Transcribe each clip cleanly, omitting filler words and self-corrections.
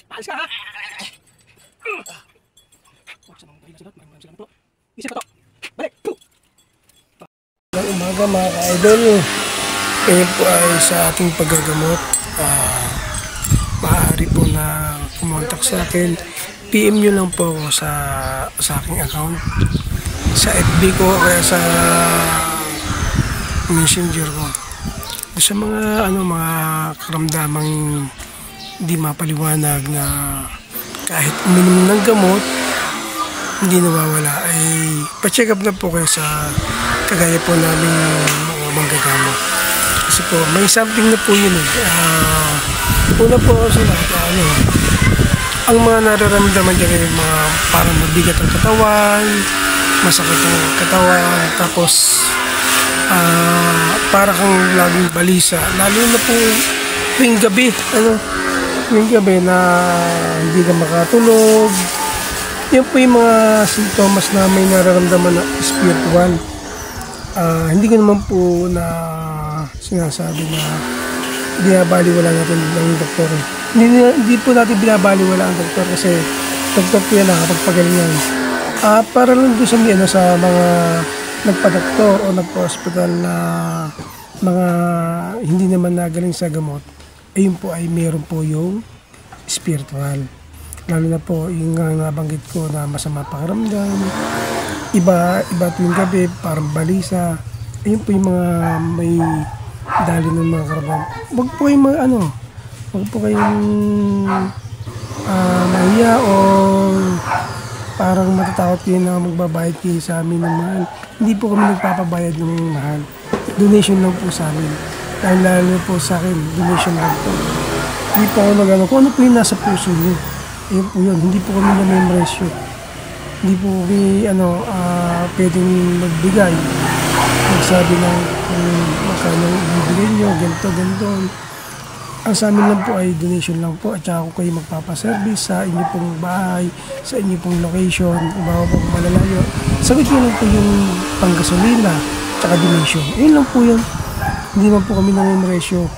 Alis ka ha! Isip ko to! Balik! Magandang umaga mga ka-idol. Ngayon po ay sa ating paggagamot. Maaari po na kumontak sa akin. PM nyo lang po ako sa aking account. Sa FB ko kaya sa Messenger ko. Sa mga mga karamdamang hindi mapaliwanag na kahit uminom ng gamot hindi nawawala, ay pa-check up na po kayo sa kagaya po namin mga manggagamot. Kasi po may something na po yun una po sa lahat, ang mga nararamdaman dyan ay mga parang mabigat ang katawan, masakit ang katawan, tapos para kang laging balisa, lalo na po tuwing gabi na hindi ka makatulog. Yan po yung mga sintomas na may nararamdaman na spiritual. Hindi ko naman po na sinasabi na binabaliwala natin ng doktor. Hindi po natin binabaliwala ang doktor kasi doktor po yan nakapagpagalingan. Para lang doon sa mga nagpa-doktor o nagpa-hospital na mga hindi naman nagaling sa gamot, ayun po ay meron po yung spiritual. Lalo na po yung nabanggit ko na masama pakiramdam, iba tuwing gabi, parang balisa. Ayun po yung mga may dali ng mga karamdam. Huwag po kayong mahiya o parang matatakot kayo na magbabayad kayo sa amin ng mahal. Hindi po kami nagpapabayad ng mahal. Donation lang po sa amin. Lalo po sa akin, donation lang po. Hindi po ako kung ano po yung nasa puso niyo. Ayun po yun, hindi po kami na may ratio. Hindi po kami pwedeng magbigay. Magsabi ng kung magkano ibibigay nyo, ganito. Ang sa amin lang po ay donation lang po at saka kung kayo magpapaservice sa inyo pong bahay, sa inyo pong location, kung baka po malalayo. Sagot nyo lang po yung panggasolina at donation. Ayun lang po yun. Hindi man po kami na may ratio.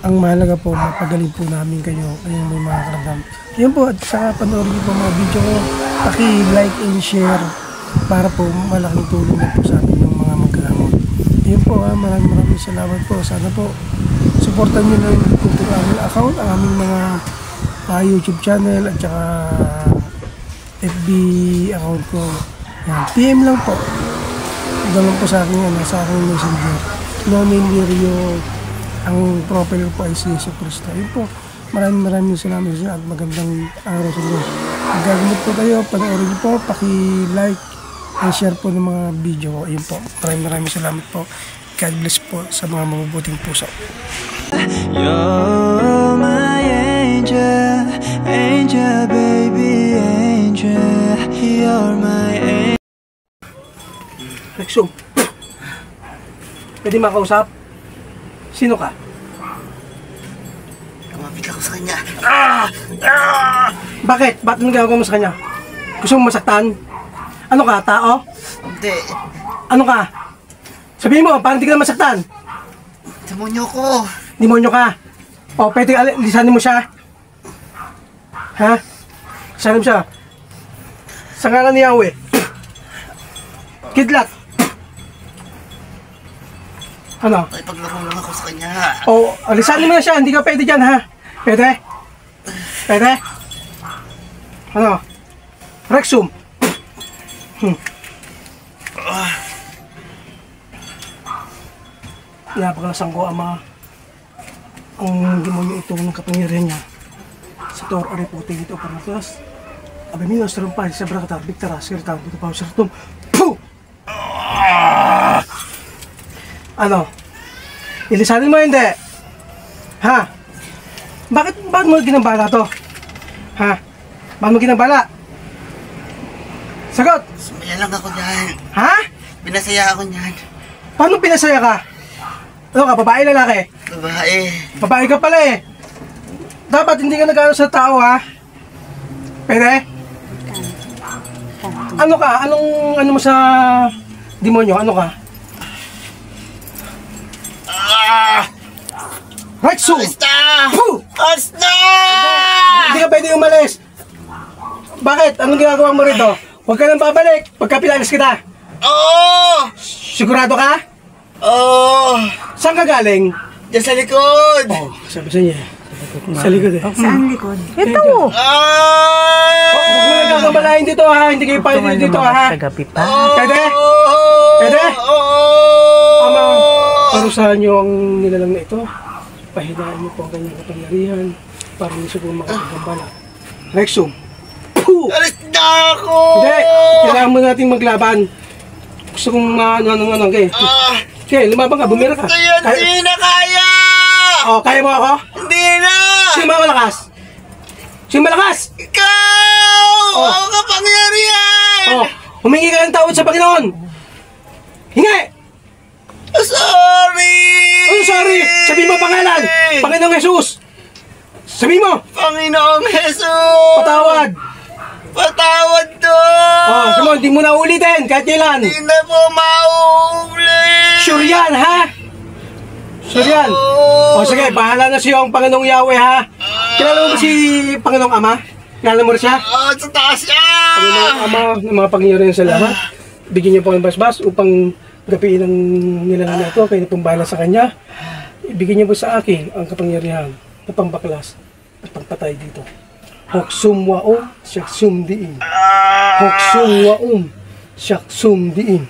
Ang mahalaga po, mapagaling po namin kayo, kayong may mga karamdam. Yan po, at saka panoorin niyo po mga video ko, paki-like and share para po malaking tulong na po sa amin ng mga magkagamot. Yan po, maraming salamat po. Sana po, supportan niyo ng aming account, ang aming mga YouTube channel at saka FB account ko. Yan, PM lang po. Ganun po sa aking messenger. Nonin Lirio, ang profile po ay si Jesus Cristo. Yun po, maraming salamat sa at magandang araw sa inyo. Gagamit po kayo, panoorin niyo po, paki-like and share po ng mga video ko. Yun po, maraming salamat po. God bless po sa mga mabubuting puso. You're my angel, angel baby, angel. You're my angel. Rexum, pwede makausap? Sino ka? Lumapit ako sa kanya. Bakit? Bakit nagagawa mo sa kanya? Gusto mo masaktan? Ano ka, tao? Hindi. Ano ka? Sabihin mo, parang hindi ka na masaktan. Demonyo ko. Demonyo ka. O, pwede lisanin mo siya. Ha? Lisanin mo siya. Sa ngalan ni Yahweh. Kidlat. Ano? Ay, paglaro lang ako sa kanya. O, lisanin mo na siya. Hindi ka pwede dyan, ha? Pwede? Pwede? Ano? Rexum. Napakalasang ko ang demonyo ito ng kapangyarihan niya. Sa Tor Ariputi ito para atas. Abemino sa rumpay sa Brakatar, Victora, Sirtan, dito pa sa Ratum. Puh! Ano? Ilisanin mo hindi? Ha? Bakit mo ginambala to? Ha? Bakit mo ginambala? Sagot! Sumaya lang ako niyan. Ha? Pinasaya ako niyan. Paano pinasaya ka? Ano ka, babae lalaki? Babae. Babae ka pala eh. Dapat hindi ka nag-ano sa tao ha? Pwede? Ano ka? Ano mo sa demonyo? Ano ka? Rexum! Basta! Puh! Basta! ka pwede umalis. Bakit? Anong ginagawa mo rito? Huwag ka nang babalik pagka pinalis kita. Oo! Sigurado ka? Oo! Saan ka galing? Diyan sa likod! Oh, sabi sa niya. Sa likod eh. Saan likod? Ito! Huwag mo nang gagambalahin dito ha. Hindi kayo pwede dito ha. Kagabi pa. Pwede? Pwede? Ama, parusahan niyo ang nilalang na ito. Pahinaan niyo po ang kanyang kapangyarihan para hindi siya po makakagambala. Rexum. Puh! Alis na ako! Hindi! Kailangan mo nating maglaban. Gusto kong ano, okay. Okay, lumabang ka, bumira ka. Kaya hindi na kaya! Oh, kaya mo ako? Hindi na! Sino malakas? Sino malakas? Ikaw! Oh. Ang kapangyarihan! Oh, humingi ka ng tawad sa Panginoon. Hingi! Sorry! Oh, sorry! Sabihin mo pangalan! Panginoong Jesus! Sabihin mo! Panginoong Jesus! Patawad! Patawad to! Oh, sabi mo, hindi mo na ulitin kahit kailan. Hindi na po mauulit! Sure yan, ha? Sure yan. Oh, sige, bahala na siya ang Panginoong Yahweh, ha? Kilala mo ba si Panginoong Ama? Kilala mo rin siya? Sa taas yan! Panginoong Ama ng mga pangyarihan sa lahat. Bigyan niyo po ng basbas upang gapiin ang nilalang na ito. Kayo na pong bahala sa kanya. Ibigyan niyo po sa akin ang kapangyarihan na pambaklas at pangpatay dito. Hoksum waom, syaksum diin. Hoksum waom, syaksum diin.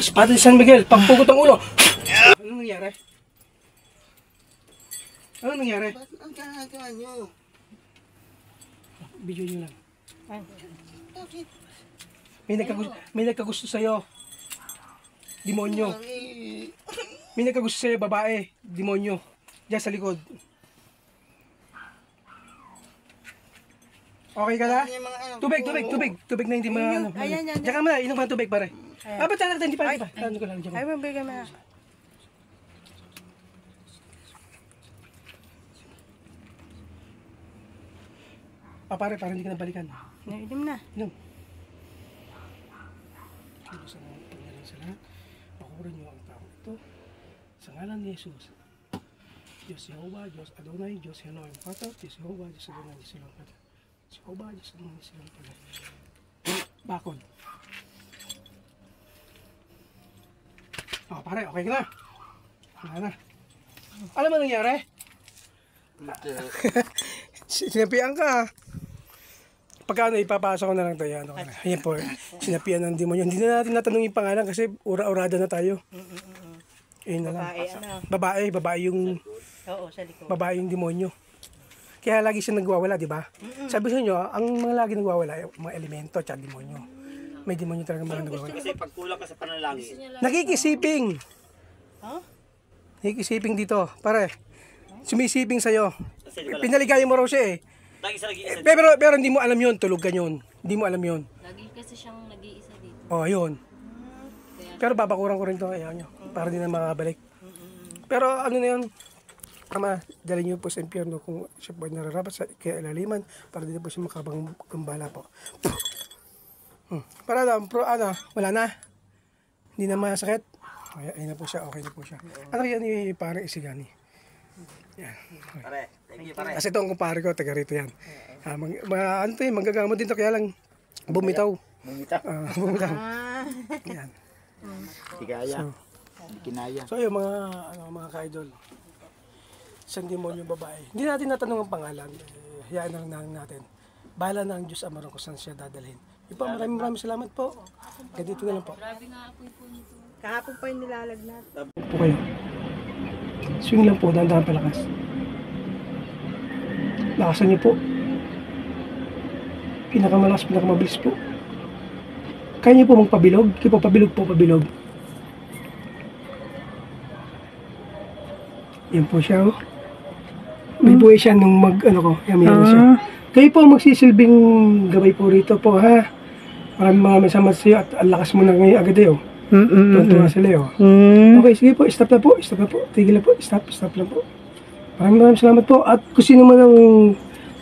Espada ni San Miguel, pagpugot ang ulo. Ano nangyari? Ano nangyari? Ang ginagawa niyo? Video nyo lang. May nagkagusto sa'yo. Demonyo. May nagkagusto sa'yo, babae. Demonyo. Diyan sa likod. Okay ka na? Tubig na hindi ano. Diyan ka muna, inom ka ng tubig pare. Ba't talaga hindi pa? Ano ko lang, diyan ka. Ay, mabigay mo na. Pare, para hindi ka nabalikan. Naidim na. Inom. Sa mga pangalan sa lahat, pakurin niyo ang tao ito. Sa ngalan ni Jesus. Diyos Jehovah, Diyos Adonai, Diyos Elohim Pater, Diyos Jehovah, Diyos Adonai, Diyos Elohim Pater. Diyos Jehovah, Diyos Adonai, Diyos Elohim Pater. Bakod. Pare, okay ka na? Wala na. Alam mo nangyari? Sinapian ka. Pagka ipapasok ko na lang tayo. Ayan po, sinapian ng demonyo. Hindi na natin natanong yung pangalan kasi ura-urada na tayo. Ayun na lang. Babae yung... Oo, sa likod. Babae yung demonyo. Kaya lagi siya nagwawala, di ba? Sabi sa inyo, ang mga lagi nagwawala, mga elemento at demonyo. May demonyo talaga mga nagwawala. Kasi pag kulang ka sa panalangin. Nakikisiping. Nakikisiping dito. Pare, sumisiping sa'yo. Pinaligaya mo raw siya eh. Pero hindi mo alam yun, tulog ka yun. Hindi mo alam yun. Lagi kasi siyang nag-iisa dito. Oh, yun. Pero babakuran ko rin ito, ayaw nyo. Para din na makabalik. Pero ano na yun, Ama, dali niyo po sa impyerno kung siya po ay nararapat sa kailaliman para din po siya makabanggumbala po. Para lang, wala na. Hindi na masakit. Ayun na po siya, okay na po siya. Ano yan ni parang Isigani? Yan. Okay. Pare, thank you pare. Kasi ito ang kumpare ko, taga rito yan. Ano to yun, manggagamot din to, kaya lang bumitaw. Bumitaw. Yan. Hindi kaya. Hindi kinaya. So yung mga ka-idol, isang demonyo babae. Hindi natin natanong ang pangalan. Hayaan na lang natin. Bahala na ang Diyos Ama kung saan siya dadalhin. Ipo, maraming salamat po. Ganito na lang po. Grabe nga apoy po nito. Kahapon pa yung nilalagnat. Po kayo. Swing lang po, dahan-dahan palakas. Lakasan niyo po. Pinakamalakas, pinakamabilis po. Kaya niyo po magpabilog. Kaya po, pabilog. Yan po siya. May buhay siya nung meron siya. Kayo po magsisilbing gabay po rito po, ha? Maraming salamat sa iyo at ang lakas mo na ngayon agad eh, oh. Tuntua sila, oh. Okay, sige po, stop na po. Tigil na po, stop lang po. Maraming salamat po. At kung sino man ang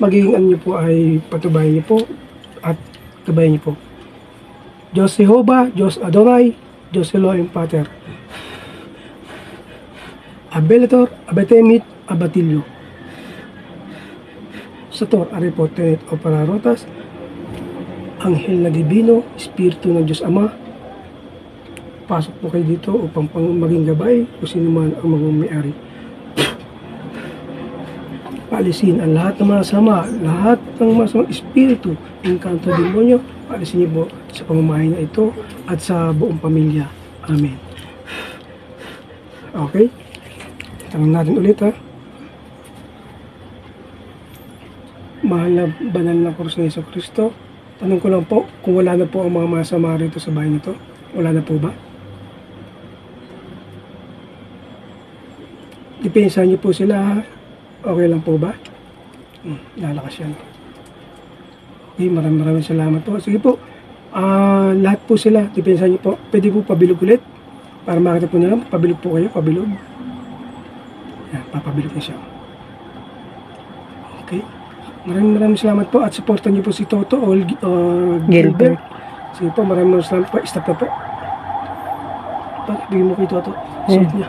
magiging niyo po ay patubayan niyo po at gabayan niyo po. Diyos Jehovah, Diyos Adonai, Diyos Elohim Pater. Abelator, abetemit, abatilyo. Sator, aripotenet, operarotas, Anghel na Divino, Espiritu ng Diyos Ama, pasok po kayo dito upang maging gabay kung sino man ang mga may-ari. Paalisin ang lahat ng mga sama, lahat ng masamang espiritu, engkanto, demonyo, paalisin niyo po sa pamamahay na ito at sa buong pamilya. Amen. Okay? Tanong natin ulit ha. Mahal na banal na krus ng Hesus Kristo, tanong ko lang po, kung wala na po ang mga masama rito sa bahay na to, wala na po ba? Depensahan niyo po sila ha. Okay lang po ba? Lalakas yan. Okay, maraming salamat po. Sige po, lahat po sila, depensahan niyo po. Pwede po pabilog ulit para makita po nila. Pabilog po kayo, pabilog. Yan, papabilog na siya. Okay. Maraming salamat po at supportan niyo po si Toto o Gilbert. Sige po, maraming salamat po. Stop na po. Bigyan mo kay Toto. Suot niya.